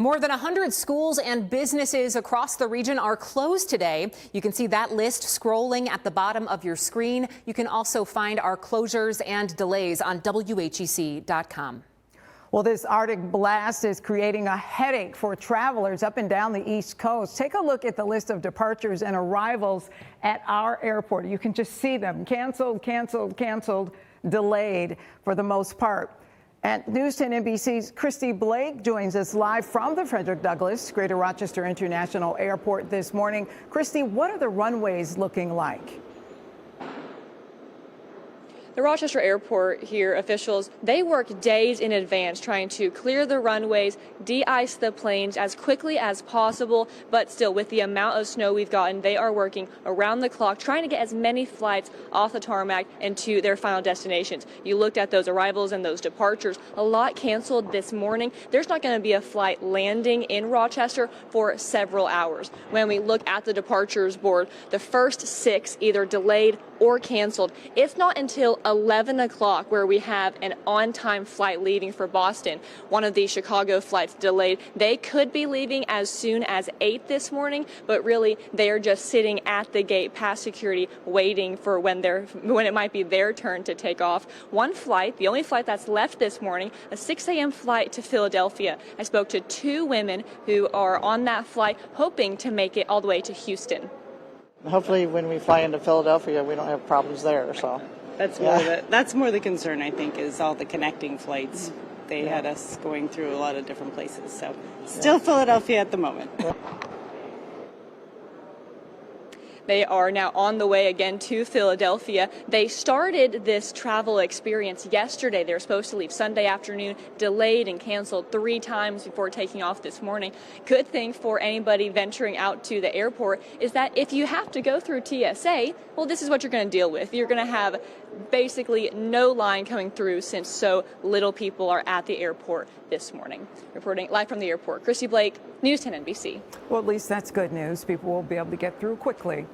More than 100 schools and businesses across the region are closed today. You can see that list scrolling at the bottom of your screen. You can also find our closures and delays on WHEC.com. Well, this Arctic blast is creating a headache for travelers up and down the East Coast. Take a look at the list of departures and arrivals at our airport. You can just see them. Canceled, canceled, canceled, delayed for the most part. And News 10 NBC's Christy Blake joins us live from the Frederick Douglass Greater Rochester International Airport this morning. Christy, what are the runways looking like? The Rochester Airport here, officials, they work days in advance trying to clear the runways, de-ice the planes as quickly as possible. But still, with the amount of snow we've gotten, they are working around the clock trying to get as many flights off the tarmac and to their final destinations. You looked at those arrivals and those departures. A lot canceled this morning. There's not going to be a flight landing in Rochester for several hours. When we look at the departures board, the first 6 either delayed or canceled. It's not until 11 o'clock where we have an on-time flight leaving for Boston. One of the Chicago flights delayed. They could be leaving as soon as 8 this morning, but really they are just sitting at the gate past security waiting for when it might be their turn to take off. One flight, the only flight that's left this morning, a 6 a.m. flight to Philadelphia. I spoke to 2 women who are on that flight hoping to make it all the way to Houston. Hopefully when we fly into Philadelphia, we don't have problems there, so. That's more the concern, I think, is all the connecting flights. They had us going through a lot of different places, so still Philadelphia at the moment. They are now on the way again to Philadelphia. They started this travel experience yesterday. They were supposed to leave Sunday afternoon, delayed and canceled 3 times before taking off this morning. Good thing for anybody venturing out to the airport is that if you have to go through TSA, well, this is what you're going to deal with. You're going to have basically no line coming through since so little people are at the airport this morning. Reporting live from the airport, Christy Blake, News 10 NBC. Well, at least that's good news. People will be able to get through quickly.